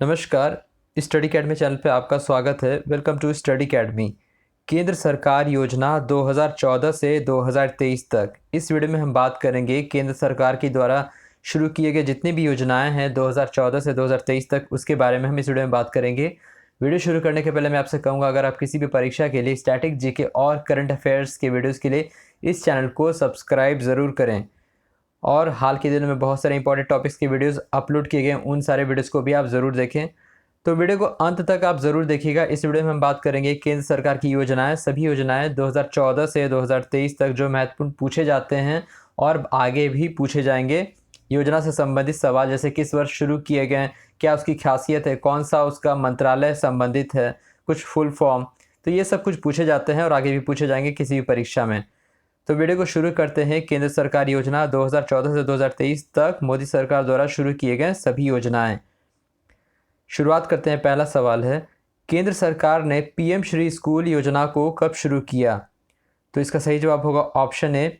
नमस्कार। Study academy channel पे आपका स्वागत है। Welcome to study academy. केंद्र सरकार योजना 2014 से 2023 तक। इस वीडियो में हम बात करेंगे केंद्र सरकार के द्वारा शुरू किए गए जितनी भी योजनाएं हैं 2014 से 2023 तक, उसके बारे में हम इस वीडियो में बात करेंगे। वीडियो शुरू करने के पहले मैं आपसे कहूँगा, अगर आप किसी भी परीक्षा के लिए स्टैटिक जीके और करंट अफेयर्स के वीडियोज़ के लिए इस चैनल को सब्सक्राइब ज़रूर करें। और हाल के दिनों में बहुत सारे इंपॉर्टेंट टॉपिक्स की वीडियोस अपलोड किए गए हैं, उन सारे वीडियोस को भी आप ज़रूर देखें। तो वीडियो को अंत तक आप ज़रूर देखिएगा। इस वीडियो में हम बात करेंगे केंद्र सरकार की योजनाएं, सभी योजनाएं 2014 से 2023 तक जो महत्वपूर्ण पूछे जाते हैं और आगे भी पूछे जाएंगे। योजना से संबंधित सवाल जैसे किस वर्ष शुरू किए गए, क्या उसकी खासियत है, कौन सा उसका मंत्रालय संबंधित है, कुछ फुल फॉर्म, तो ये सब कुछ पूछे जाते हैं और आगे भी पूछे जाएंगे किसी भी परीक्षा में। तो वीडियो को शुरू करते हैं। केंद्र सरकार योजना 2014 से 2023 तक मोदी सरकार द्वारा शुरू किए गए सभी योजनाएं। शुरुआत करते हैं। पहला सवाल है, केंद्र सरकार ने पीएम श्री स्कूल योजना को कब शुरू किया? तो इसका सही जवाब होगा ऑप्शन ए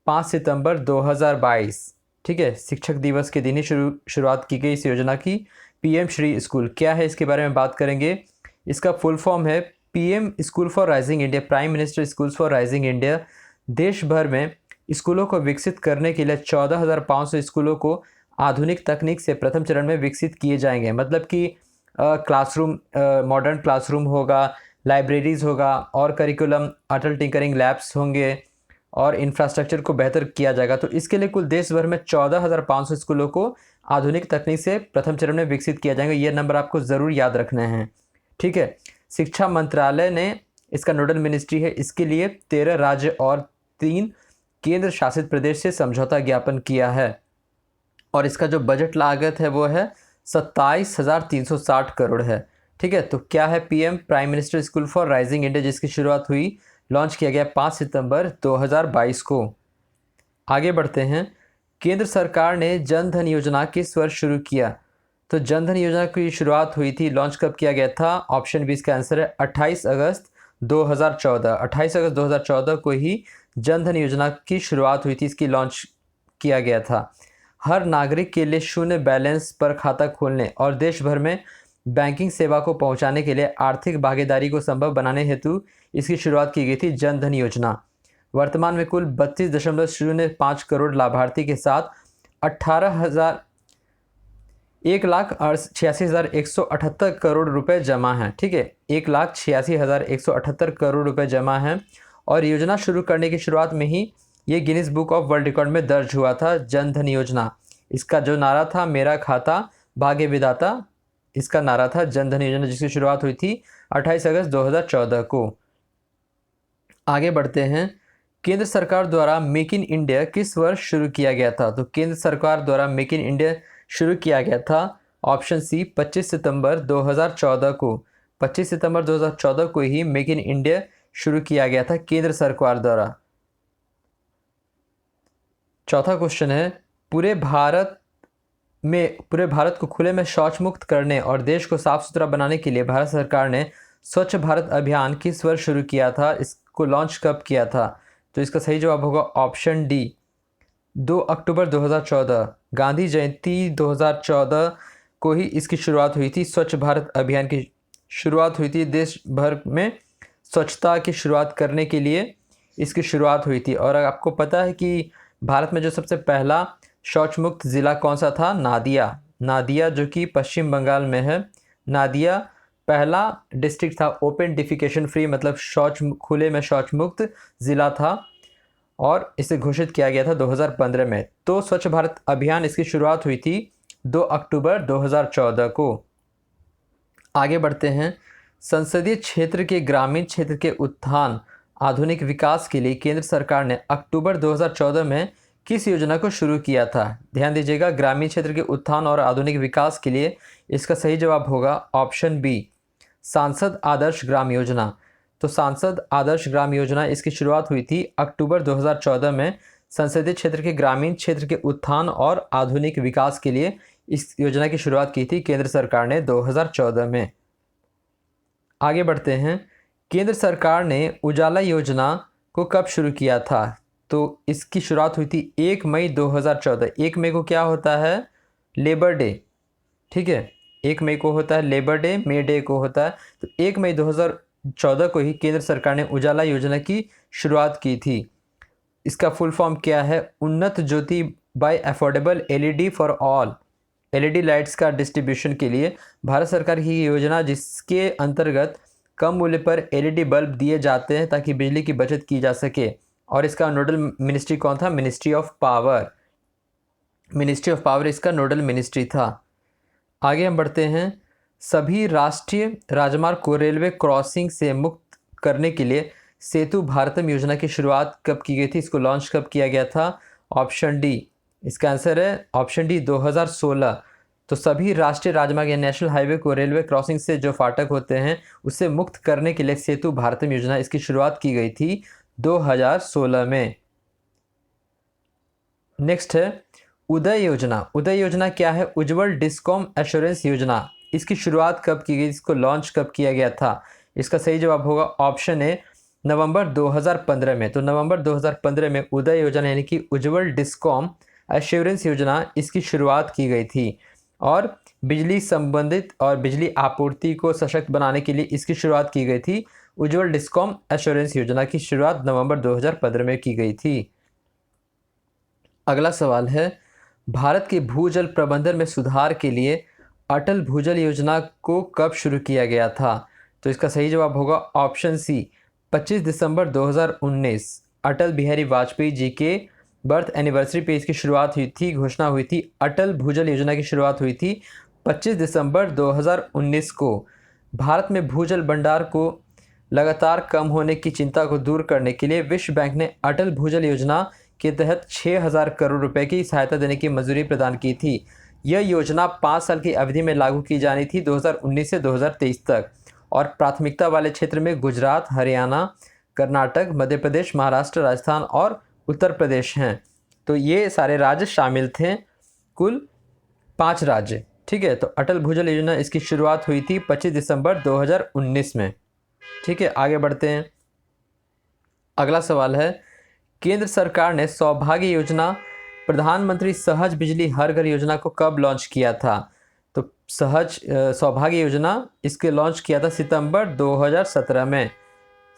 5 सितंबर 2022। ठीक है, शिक्षक दिवस के दिन ही शुरुआत की गई इस योजना की। पीएम श्री स्कूल क्या है, इसके बारे में बात करेंगे। इसका फुल फॉर्म है PM school for rising India, prime minister schools for rising India. देश भर में स्कूलों को विकसित करने के लिए 14,500 स्कूलों को आधुनिक तकनीक से प्रथम चरण में विकसित किए जाएंगे। मतलब कि क्लासरूम, मॉडर्न क्लासरूम होगा, लाइब्रेरीज़ होगा और करिकुलम अटल टिंकरिंग लैब्स होंगे और इंफ्रास्ट्रक्चर को बेहतर किया जाएगा। तो इसके लिए कुल देश भर में 14,500 स्कूलों को आधुनिक तकनीक से प्रथम चरण में विकसित किया जाएगा। ये नंबर आपको ज़रूर याद रखने हैं। ठीक है, शिक्षा मंत्रालय ने इसका नोडल मिनिस्ट्री है। इसके लिए 13 राज्य और 3 केंद्र शासित प्रदेश से समझौता ज्ञापन किया है और इसका जो बजट लागत है वो है 27,360 करोड़ है। ठीक है, तो क्या है PM prime minister school for rising India, जिसकी शुरुआत हुई, लॉन्च किया गया 5 सितंबर 2022 को। आगे बढ़ते हैं। केंद्र सरकार ने जन धन योजना किस वर्ष शुरू किया? तो जन धन योजना की शुरुआत हुई थी, लॉन्च कब किया गया था? ऑप्शन बी इसका आंसर है 28 अगस्त 2014। 28 अगस्त 2014 को ही जन धन योजना की शुरुआत हुई थी, इसकी लॉन्च किया गया था। हर नागरिक के लिए शून्य बैलेंस पर खाता खोलने और देश भर में बैंकिंग सेवा को पहुंचाने के लिए आर्थिक भागीदारी को संभव बनाने हेतु इसकी शुरुआत की गई थी जन धन योजना। वर्तमान में कुल 32.05 करोड़ लाभार्थी के साथ 1,86,178 करोड़ रुपए जमा हैं। ठीक है, 1,86,178 करोड़ रुपए जमा हैं और योजना शुरू करने की शुरुआत में ही ये Guinness book of world record में दर्ज हुआ था। जन धन योजना, इसका जो नारा था, मेरा खाता भाग्य विधाता, इसका नारा था जन धन योजना, जिसकी शुरुआत हुई थी 28 अगस्त 2014 को। आगे बढ़ते हैं। केंद्र सरकार द्वारा मेक इन इंडिया किस वर्ष शुरू किया गया था? तो केंद्र सरकार द्वारा मेक इन इंडिया शुरू किया गया था ऑप्शन सी 25 सितंबर 2014 को। 25 सितंबर 2014 को ही मेक इन इंडिया शुरू किया गया था केंद्र सरकार द्वारा। चौथा क्वेश्चन है, पूरे भारत को खुले में शौच मुक्त करने और देश को साफ सुथरा बनाने के लिए भारत सरकार ने स्वच्छ भारत अभियान किस वर्ष शुरू किया था? इसको लॉन्च कब किया था? तो इसका सही जवाब होगा ऑप्शन डी 2 अक्टूबर 2014। गांधी जयंती 2014 को ही इसकी शुरुआत हुई थी। स्वच्छ भारत अभियान की शुरुआत हुई थी, देश भर में स्वच्छता की शुरुआत करने के लिए इसकी शुरुआत हुई थी। और आपको पता है कि भारत में जो सबसे पहला शौच मुक्त ज़िला कौन सा था? नादिया, जो कि पश्चिम बंगाल में है। नादिया पहला डिस्ट्रिक्ट था ओपन डिफिकेशन फ्री, मतलब खुले में शौच मुक्त ज़िला था और इसे घोषित किया गया था 2015 में। तो स्वच्छ भारत अभियान, इसकी शुरुआत हुई थी 2 अक्टूबर 2014 को। आगे बढ़ते हैं। संसदीय क्षेत्र के ग्रामीण क्षेत्र के उत्थान आधुनिक विकास के लिए केंद्र सरकार ने अक्टूबर 2014 में किस योजना को शुरू किया था? ध्यान दीजिएगा, ग्रामीण क्षेत्र के उत्थान और आधुनिक विकास के लिए इसका सही जवाब होगा ऑप्शन बी सांसद आदर्श ग्राम योजना। तो सांसद आदर्श ग्राम योजना, इसकी शुरुआत हुई थी अक्टूबर 2014 में। संसदीय क्षेत्र के ग्रामीण क्षेत्र के उत्थान और आधुनिक विकास के लिए इस योजना की शुरुआत की थी केंद्र सरकार ने 2014 में। आगे बढ़ते हैं। केंद्र सरकार ने उजाला योजना को कब शुरू किया था? तो इसकी शुरुआत हुई थी 1 मई 2014। 1 मई को क्या होता है? Labour day. ठीक है, 1 मई को होता है लेबर डे, मे डे को होता है। तो 1 मई 2014 को ही केंद्र सरकार ने उजाला योजना की शुरुआत की थी। इसका फुल फॉर्म क्या है? Unnat Jyoti by affordable LED for all. LED lights का डिस्ट्रीब्यूशन के लिए भारत सरकार की योजना, जिसके अंतर्गत कम मूल्य पर एलईडी बल्ब दिए जाते हैं ताकि बिजली की बचत की जा सके। और इसका नोडल मिनिस्ट्री कौन था? Ministry of power. Ministry of power इसका नोडल मिनिस्ट्री था। आगे हम बढ़ते हैं। सभी राष्ट्रीय राजमार्ग को रेलवे क्रॉसिंग से मुक्त करने के लिए सेतु भारतम योजना की शुरुआत कब की गई थी? इसको लॉन्च कब किया गया था? ऑप्शन डी, इसका आंसर है ऑप्शन डी 2016। तो सभी राष्ट्रीय राजमार्ग या नेशनल हाईवे को रेलवे क्रॉसिंग से जो फाटक होते हैं उससे मुक्त करने के लिए सेतु भारतम योजना, इसकी शुरुआत की गई थी 2016 में। नेक्स्ट है उदय योजना। उदय योजना क्या है? उज्ज्वल डिस्कॉम एश्योरेंस योजना। इसकी शुरुआत कब की गई? इसको लॉन्च कब किया गया था? इसका सही जवाब होगा ऑप्शन ए नवंबर 2015 में। तो नवंबर 2015 में उदय योजना यानी कि उज्ज्वल डिस्कॉम एश्योरेंस योजना, इसकी शुरुआत की गई थी। और बिजली संबंधित और बिजली आपूर्ति को सशक्त बनाने के लिए इसकी शुरुआत की गई थी। उज्ज्वल डिस्कॉम एश्योरेंस योजना की शुरुआत नवंबर 2015 में की गई थी। अगला सवाल है, भारत के भूजल प्रबंधन में सुधार के लिए अटल भूजल योजना को कब शुरू किया गया था? तो इसका सही जवाब होगा ऑप्शन सी 25 दिसंबर 2019। अटल बिहारी वाजपेयी जी के बर्थ एनिवर्सरी पे इसकी शुरुआत हुई थी, घोषणा हुई थी। अटल भूजल योजना की शुरुआत हुई थी 25 दिसंबर 2019 को। भारत में भूजल भंडार को लगातार कम होने की चिंता को दूर करने के लिए विश्व बैंक ने अटल भूजल योजना के तहत 6000 करोड़ रुपए की सहायता देने की मंजूरी प्रदान की थी। यह योजना 5 साल की अवधि में लागू की जानी थी, 2019 से 2023 तक। और प्राथमिकता वाले क्षेत्र में गुजरात, हरियाणा, कर्नाटक, मध्य प्रदेश, महाराष्ट्र, राजस्थान और उत्तर प्रदेश हैं। तो ये सारे राज्य शामिल थे, कुल 5 राज्य। ठीक है, तो अटल भूजल योजना इसकी शुरुआत हुई थी 25 दिसंबर 2019 में। ठीक है, आगे बढ़ते हैं। अगला सवाल है, केंद्र सरकार ने सौभाग्य योजना, प्रधानमंत्री सहज बिजली हर घर योजना को कब लॉन्च किया था? तो सौभाग्य योजना इसके लॉन्च किया था सितंबर 2017 में।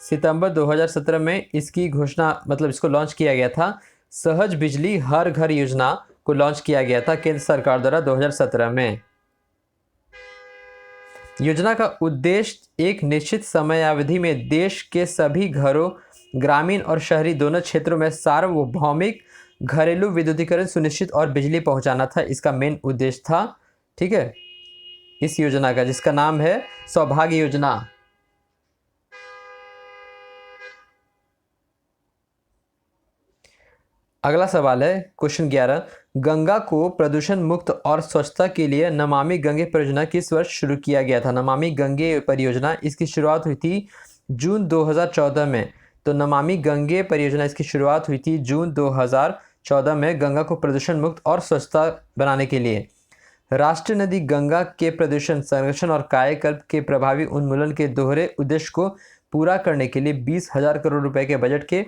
सितंबर 2017 में इसकी घोषणा, मतलब इसको लॉन्च किया गया था। सहज बिजली हर घर योजना को लॉन्च किया गया था केंद्र सरकार द्वारा 2017 में। योजना का उद्देश्य एक निश्चित समयावधि में देश के सभी घरों, ग्रामीण और शहरी दोनों क्षेत्रों में सार्वभौमिक घरेलू विद्युतीकरण सुनिश्चित और बिजली पहुंचाना था। इसका मेन उद्देश्य था। ठीक है, इस योजना का, जिसका नाम है सौभाग्य योजना। अगला सवाल है क्वेश्चन 11, गंगा को प्रदूषण मुक्त और स्वच्छता के लिए नमामि गंगे परियोजना किस वर्ष शुरू किया गया था? नमामि गंगे परियोजना इसकी शुरुआत हुई थी जून 2014 में। तो नमामि गंगे परियोजना इसकी शुरुआत हुई थी जून 2014 में, गंगा को प्रदूषण मुक्त और स्वच्छता बनाने के लिए। राष्ट्रीय नदी गंगा के प्रदूषण संरक्षण और कायाकल्प के प्रभावी उन्मूलन के दोहरे उद्देश्य को पूरा करने के लिए 20,000 करोड़ रुपए के बजट के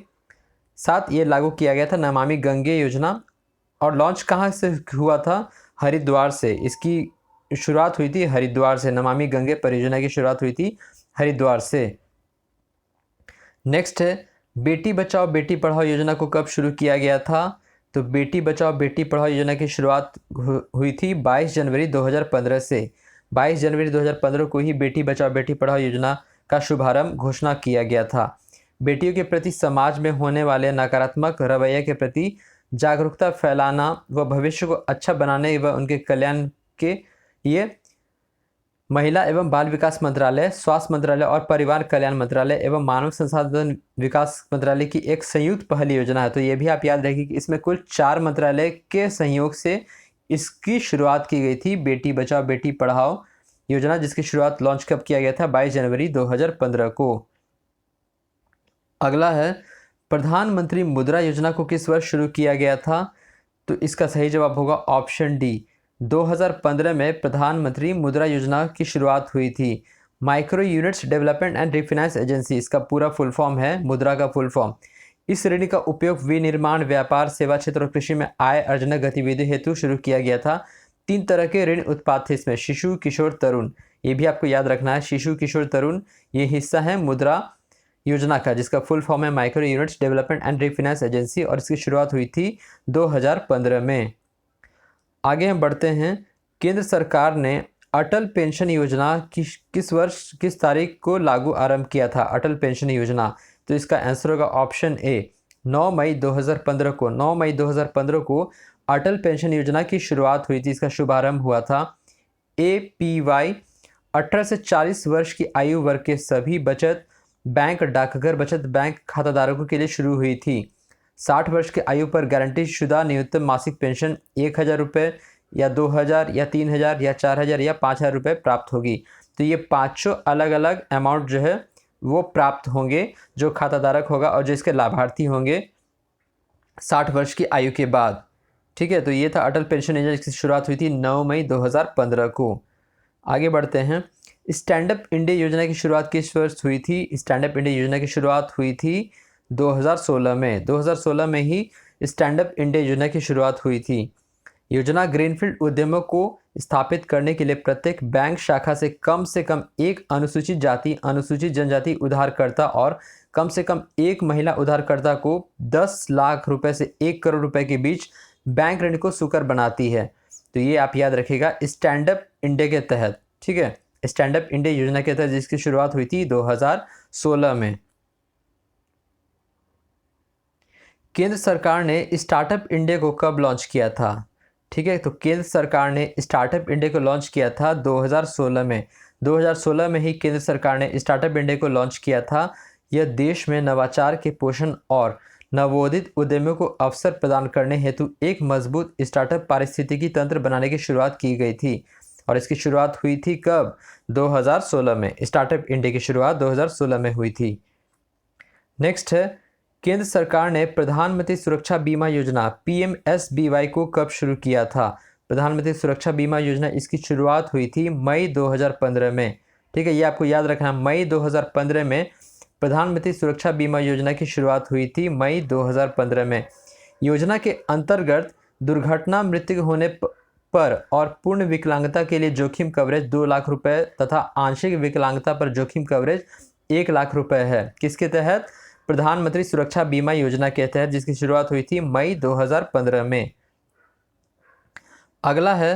साथ ये लागू किया गया था नमामि गंगे योजना। और लॉन्च कहाँ से हुआ था? हरिद्वार से। इसकी शुरुआत हुई थी हरिद्वार से। नमामि गंगे परियोजना की शुरुआत हुई थी हरिद्वार से। नेक्स्ट है, बेटी बचाओ बेटी पढ़ाओ योजना को कब शुरू किया गया था? तो बेटी बचाओ बेटी पढ़ाओ योजना की शुरुआत हुई थी 22 जनवरी 2015 से। 22 जनवरी 2015 को ही बेटी बचाओ बेटी पढ़ाओ योजना का शुभारंभ घोषणा किया गया था। बेटियों के प्रति समाज में होने वाले नकारात्मक रवैये के प्रति जागरूकता फैलाना व भविष्य को अच्छा बनाने व उनके कल्याण के लिए महिला एवं बाल विकास मंत्रालय, स्वास्थ्य मंत्रालय और परिवार कल्याण मंत्रालय एवं मानव संसाधन विकास मंत्रालय की एक संयुक्त पहल योजना है। तो ये भी आप याद रखिए कि इसमें कुल 4 मंत्रालय के सहयोग से इसकी शुरुआत की गई थी, बेटी बचाओ बेटी पढ़ाओ योजना, जिसकी शुरुआत लॉन्च कब किया गया था? 22 जनवरी 2015 को। अगला है, प्रधानमंत्री मुद्रा योजना को किस वर्ष शुरू किया गया था? तो इसका सही जवाब होगा ऑप्शन डी 2015 में प्रधानमंत्री मुद्रा योजना की शुरुआत हुई थी। Micro units development and refinance agency इसका पूरा फुल फॉर्म है, मुद्रा का फुल फॉर्म। इस श्रेणी का उपयोग विनिर्माण, व्यापार, सेवा क्षेत्र और कृषि में आय अर्जन गतिविधि हेतु शुरू किया गया था। 3 तरह के ऋण उत्पाद थे इसमें, शिशु, किशोर, तरुण। ये भी आपको याद रखना है, शिशु, किशोर, तरुण ये हिस्सा है मुद्रा योजना का, जिसका फुल फॉर्म है micro units development and refinance agency, और इसकी शुरुआत हुई थी 2015 में। आगे हम बढ़ते हैं। केंद्र सरकार ने अटल पेंशन योजना किस वर्ष किस तारीख को लागू आरंभ किया था? अटल पेंशन योजना, तो इसका आंसर होगा ऑप्शन ए 9 मई 2015 को। 9 मई 2015 को अटल पेंशन योजना की शुरुआत हुई थी, इसका शुभारंभ हुआ था। APY 18 से 40 वर्ष की आयु वर्ग के सभी बचत बैंक, डाकघर बचत बैंक खाताधारकों के लिए शुरू हुई थी। 60 वर्ष की आयु पर गारंटी शुदा न्यूनतम मासिक पेंशन 1000 रुपये या 2000 या 3000 या 4000 या 5000 रुपये प्राप्त होगी। तो ये पाँचों अलग अलग अमाउंट जो है वो प्राप्त होंगे जो खाताधारक होगा और जो इसके लाभार्थी होंगे 60 वर्ष की आयु के बाद। ठीक है, तो ये था अटल पेंशन योजना जिसकी शुरुआत हुई थी 9 मई 2015 को। आगे बढ़ते हैं। स्टैंड अप इंडिया योजना की शुरुआत किस वर्ष हुई थी? स्टैंड अप इंडिया योजना की शुरुआत हुई थी 2016 में। 2016 में ही स्टैंड अप इंडिया योजना की शुरुआत हुई थी। योजना ग्रीनफील्ड उद्यमों को स्थापित करने के लिए प्रत्येक बैंक शाखा से कम एक अनुसूचित जाति, अनुसूचित जनजाति उधारकर्ता और कम से कम एक महिला उधारकर्ता को 10 लाख रुपए से 1 करोड़ रुपए के बीच बैंक ऋण को सुकर बनाती है। तो ये आप याद रखिएगा स्टैंड अप इंडिया के तहत। ठीक है, स्टैंड अप इंडिया योजना के तहत जिसकी शुरुआत हुई थी 2016 में। केंद्र सरकार ने स्टार्टअप इंडिया को कब लॉन्च किया था? ठीक है, तो केंद्र सरकार ने स्टार्टअप इंडिया को लॉन्च किया था 2016 में। 2016 में ही केंद्र सरकार ने स्टार्टअप इंडिया को लॉन्च किया था। यह देश में नवाचार के पोषण और नवोदित उद्यमियों को अवसर प्रदान करने हेतु एक मजबूत स्टार्टअप पारिस्थितिकी तंत्र बनाने की शुरुआत की गई थी। और इसकी शुरुआत हुई थी कब? 2016 में। स्टार्टअप इंडिया की शुरुआत 2016 में हुई थी। नेक्स्ट है, केंद्र सरकार ने प्रधानमंत्री सुरक्षा बीमा योजना PMSBY को कब शुरू किया था? प्रधानमंत्री सुरक्षा बीमा योजना इसकी शुरुआत हुई थी मई 2015 में। ठीक है, ये आपको याद रखना, मई 2015 में प्रधानमंत्री सुरक्षा बीमा योजना की शुरुआत हुई थी मई 2015 में। योजना के अंतर्गत दुर्घटना, मृत्यु होने पर और पूर्ण विकलांगता के लिए जोखिम कवरेज 2 लाख रुपए तथा आंशिक विकलांगता पर जोखिम कवरेज 1 लाख रुपए है। किसके तहत? प्रधानमंत्री सुरक्षा बीमा योजना के तहत, जिसकी शुरुआत हुई थी मई 2015 में। अगला है,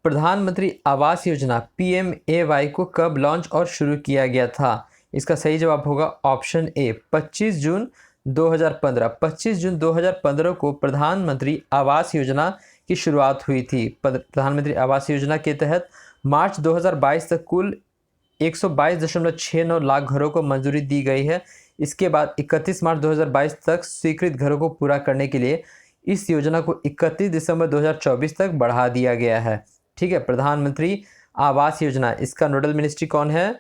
प्रधानमंत्री आवास योजना PMAY को कब लॉन्च और शुरू किया गया था? इसका सही जवाब होगा ऑप्शन ए 25 जून 2015। 25 जून 2015 को प्रधानमंत्री आवास योजना की शुरुआत हुई थी। प्रधानमंत्री आवास योजना के तहत मार्च 2022 तक कुल 122.69 लाख घरों को मंजूरी दी गई है। इसके बाद 31 मार्च 2022 तक स्वीकृत घरों को पूरा करने के लिए इस योजना को 31 दिसंबर 2024 तक बढ़ा दिया गया है। ठीक है, प्रधानमंत्री आवास योजना, इसका नोडल मिनिस्ट्री कौन है?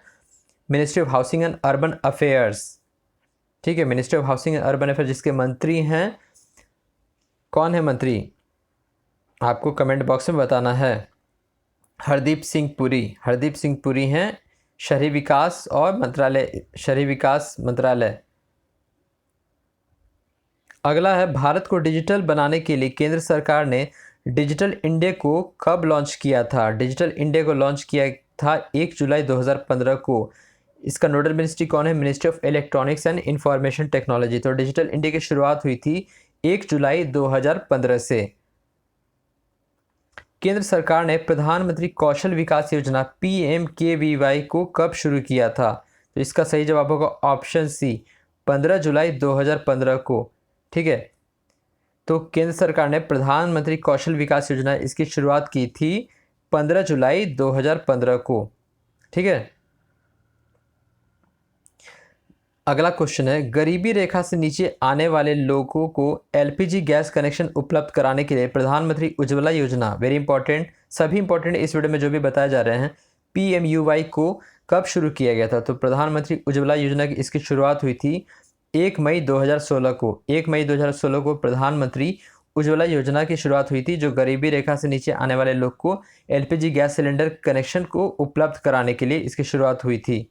Ministry of housing and urban affairs. ठीक है, ministry of housing and urban affairs, जिसके मंत्री हैं, कौन है मंत्री? आपको कमेंट बॉक्स में बताना है। हरदीप सिंह पुरी। हरदीप सिंह पुरी हैं शहरी विकास और मंत्रालय, शहरी विकास मंत्रालय। अगला है, भारत को डिजिटल बनाने के लिए केंद्र सरकार ने डिजिटल इंडिया को कब लॉन्च किया था? डिजिटल इंडिया को लॉन्च किया था 1 जुलाई 2015 को। इसका नोडल मिनिस्ट्री कौन है? Ministry of electronics and information technology. तो डिजिटल इंडिया की शुरुआत हुई थी 1 जुलाई 2015 से। केंद्र सरकार ने प्रधानमंत्री कौशल विकास योजना PMKVY को कब शुरू किया था? तो इसका सही जवाब होगा ऑप्शन सी 15 जुलाई 2015 को। ठीक है, तो केंद्र सरकार ने प्रधानमंत्री कौशल विकास योजना इसकी शुरुआत की थी 15 जुलाई 2015 को। ठीक है, अगला क्वेश्चन है, गरीबी रेखा से नीचे आने वाले लोगों को LPG गैस कनेक्शन उपलब्ध कराने के लिए प्रधानमंत्री उज्ज्वला योजना, वेरी इंपॉर्टेंट, सभी इंपॉर्टेंट इस वीडियो में जो भी बताए जा रहे हैं, PMUY को कब शुरू किया गया था? तो प्रधानमंत्री उज्ज्वला योजना की इसकी शुरुआत हुई थी 1 मई 2016 को। 1 मई 2016 को प्रधानमंत्री उज्ज्वला योजना की शुरुआत हुई थी, जो गरीबी रेखा से नीचे आने वाले लोग को LPG गैस सिलेंडर कनेक्शन को उपलब्ध कराने के लिए इसकी शुरुआत हुई थी।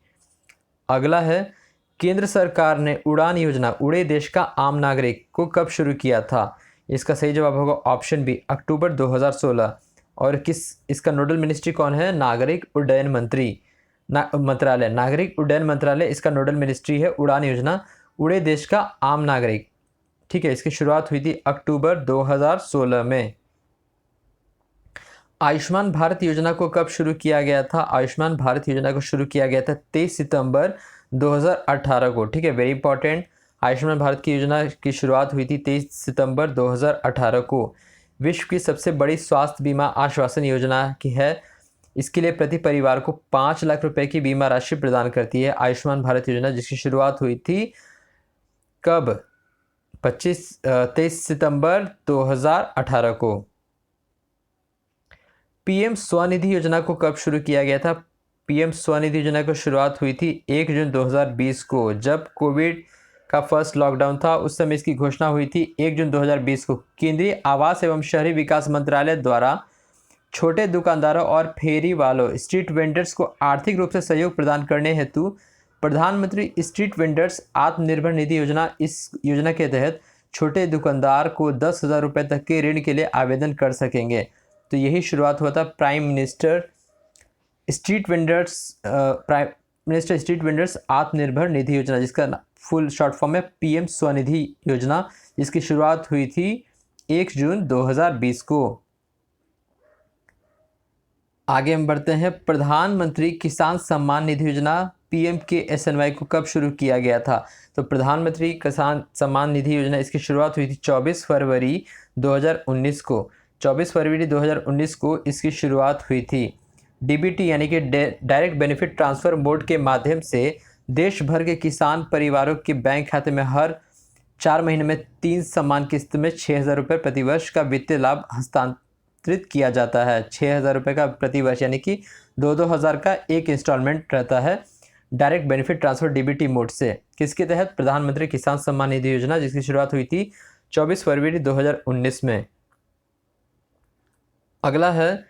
अगला है, केंद्र सरकार ने उड़ान योजना, उड़े देश का आम नागरिक, को कब शुरू किया था? इसका सही जवाब होगा ऑप्शन बी अक्टूबर 2016। और इसका नोडल मिनिस्ट्री कौन है? नागरिक उड्डयन मंत्रालय, नागरिक उड्डयन मंत्रालय इसका नोडल मिनिस्ट्री है। उड़ान योजना, उड़े देश का आम नागरिक। ठीक है, इसकी शुरुआत हुई थी अक्टूबर 2016 में। आयुष्मान भारत योजना को कब शुरू किया गया था? आयुष्मान भारत योजना को शुरू किया गया था 23 सितंबर 2018 को। ठीक है, वेरी इंपॉर्टेंट। आयुष्मान भारत की योजना की शुरुआत हुई थी 23 सितंबर 2018 को। विश्व की सबसे बड़ी स्वास्थ्य बीमा आश्वासन योजना की है। इसके लिए प्रति परिवार को 5 लाख रुपए की बीमा राशि प्रदान करती है आयुष्मान भारत योजना, जिसकी शुरुआत हुई थी कब? 23 सितंबर 2018 को। पीएम स्वनिधि योजना को कब शुरू किया गया था? पीएम स्वनिधि योजना की शुरुआत हुई थी 1 जून 2020 को। जब कोविड का फर्स्ट लॉकडाउन था उस समय इसकी घोषणा हुई थी 1 जून 2020 को। केंद्रीय आवास एवं शहरी विकास मंत्रालय द्वारा छोटे दुकानदारों और फेरी वालों, स्ट्रीट वेंडर्स को आर्थिक रूप से सहयोग प्रदान करने हेतु प्रधानमंत्री स्ट्रीट वेंडर्स आत्मनिर्भर निधि योजना, इस योजना के तहत छोटे दुकानदार को 10,000 रुपये तक के ऋण के लिए आवेदन कर सकेंगे। तो यही शुरुआत हुआ था prime minister street vendors Atmanirbhar Nidhi योजना, जिसका फुल शॉर्ट फॉर्म है पीएम स्वनिधि योजना, जिसकी शुरुआत हुई थी 1 जून 2020 को। आगे हम बढ़ते हैं। प्रधानमंत्री किसान सम्मान निधि योजना PMKSNY को कब शुरू किया गया था? तो प्रधानमंत्री किसान सम्मान निधि योजना, इसकी शुरुआत हुई थी 24 फरवरी 2019 को। 24 फरवरी 2019 को इसकी शुरुआत हुई थी। DBT यानी कि डायरेक्ट बेनिफिट ट्रांसफ़र मोड के माध्यम से देश भर के किसान परिवारों के बैंक खाते में हर 4 महीने में 3 समान किस्त में 6,000 रुपये प्रतिवर्ष का वित्तीय लाभ हस्तांतरित किया जाता है। 6,000 रुपये का प्रतिवर्ष, यानी कि 2-2 हज़ार का एक इंस्टॉलमेंट रहता है direct benefit transfer DBT mode से। किसके तहत? प्रधानमंत्री किसान सम्मान निधि योजना, जिसकी शुरुआत हुई थी 24 फरवरी 2019 में। अगला है,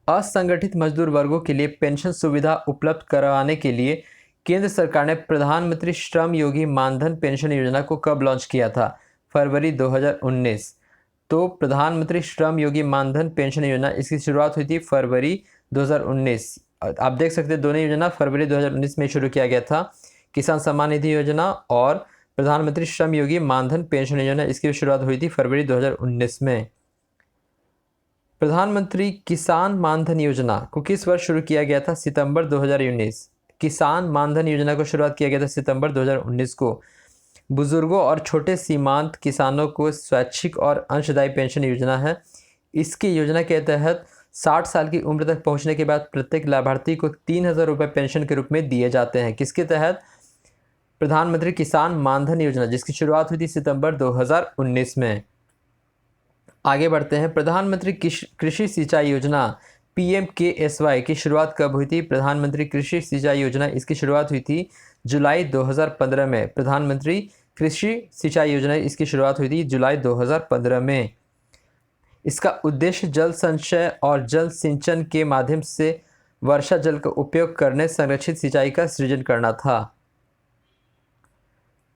असंगठित मजदूर वर्गों के लिए पेंशन सुविधा उपलब्ध करवाने के लिए केंद्र सरकार ने प्रधानमंत्री श्रम योगी मानधन पेंशन योजना को कब लॉन्च किया था? फरवरी 2019। तो प्रधानमंत्री श्रम योगी मानधन पेंशन योजना, इसकी शुरुआत हुई थी फरवरी 2019। आप देख सकते हैं दोनों योजना फरवरी 2019 में शुरू किया गया था। किसान सम्मान निधि योजना और प्रधानमंत्री श्रम योगी मानधन पेंशन योजना, इसकी शुरुआत हुई थी फरवरी 2019 में। प्रधानमंत्री किसान मानधन योजना को किस वर्ष शुरू किया गया था? सितंबर 2019। किसान मानधन योजना को शुरुआत किया गया था सितंबर 2019 को। बुजुर्गों और छोटे सीमांत किसानों को स्वैच्छिक और अंशदायी पेंशन योजना है। इसकी योजना के तहत 60 साल की उम्र तक पहुंचने के बाद प्रत्येक लाभार्थी को 3,000 रुपये पेंशन के रूप में दिए जाते हैं। किसके तहत? प्रधानमंत्री किसान मानधन योजना, जिसकी शुरुआत हुई थी सितंबर 2019 में। आगे बढ़ते हैं। प्रधानमंत्री कृषि सिंचाई योजना PMKSY की शुरुआत कब हुई थी? प्रधानमंत्री कृषि सिंचाई योजना, इसकी शुरुआत हुई थी जुलाई 2015 में। प्रधानमंत्री कृषि सिंचाई योजना, इसकी शुरुआत हुई थी जुलाई 2015 में। इसका उद्देश्य जल संचय और जल सिंचन के माध्यम से वर्षा जल का उपयोग करने संरक्षित सिंचाई का सृजन करना था।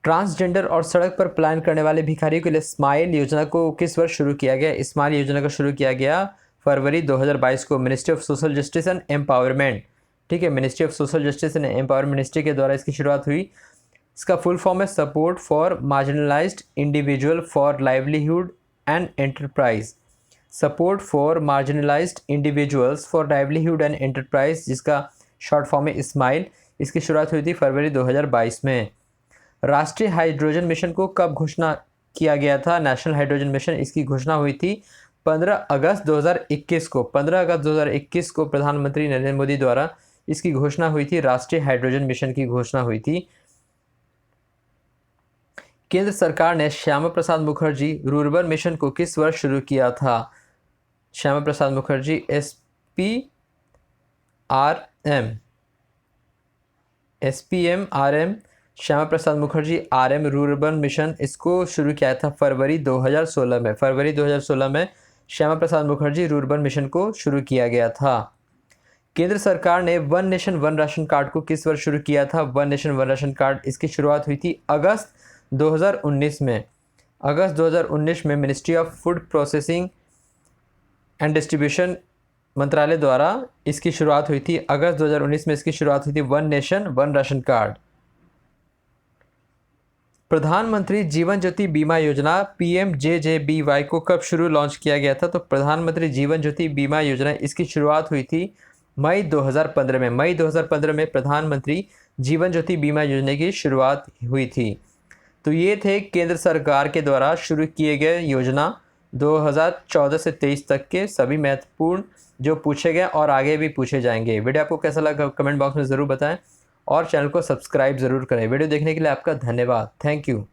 ट्रांसजेंडर और सड़क पर पलायन करने वाले भिखारियों के लिए स्माइल योजना को किस वर्ष शुरू किया गया? स्माइल योजना को शुरू किया गया फरवरी 2022 को ministry of social justice and empowerment. ठीक है, ministry of social justice and empowerment ministry के द्वारा इसकी शुरुआत हुई। इसका फुल फॉर्म है support for marginalised individual for livelihood and enterprise. Support for marginalised individuals for livelihood and enterprise, जिसका शॉर्ट फॉर्म है स्माइल। इसकी शुरुआत हुई थी फरवरी 2022 में। राष्ट्रीय हाइड्रोजन मिशन को कब घोषणा किया गया था? नेशनल हाइड्रोजन मिशन, इसकी घोषणा हुई थी 15 अगस्त 2021 को। 15 अगस्त 2021 को प्रधानमंत्री नरेंद्र मोदी द्वारा इसकी घोषणा हुई थी। राष्ट्रीय हाइड्रोजन मिशन की घोषणा हुई थी। केंद्र सरकार ने श्यामा प्रसाद मुखर्जी रूरबन मिशन को किस वर्ष शुरू किया था? Shyama Prasad Mukherjee SPM Shyama Prasad Mukherjee RM rurban mission, इसको शुरू किया था फरवरी 2016 में। फरवरी 2016 में श्यामा प्रसाद मुखर्जी रूरबन मिशन को शुरू किया गया था। केंद्र सरकार ने one nation one ration card को किस वर्ष शुरू किया था? One nation one ration card, इसकी शुरुआत हुई थी अगस्त 2019 में। अगस्त 2019 में ministry of food processing and distribution मंत्रालय द्वारा इसकी शुरुआत हुई थी। अगस्त 2019 में इसकी शुरुआत हुई थी। One nation one ration card. प्रधानमंत्री जीवन ज्योति बीमा योजना PMJJBY को कब लॉन्च किया गया था? तो प्रधानमंत्री जीवन ज्योति बीमा योजना इसकी शुरुआत हुई थी मई 2015 में। मई 2015 में प्रधानमंत्री जीवन ज्योति बीमा योजना की शुरुआत हुई थी। तो ये थे केंद्र सरकार के द्वारा शुरू किए गए योजना 2014 से 23 तक के सभी महत्वपूर्ण जो पूछे गए और आगे भी पूछे जाएंगे। वीडियो आपको कैसा लगा कमेंट बॉक्स में ज़रूर बताएं और चैनल को सब्सक्राइब ज़रूर करें। वीडियो देखने के लिए आपका धन्यवाद। Thank you.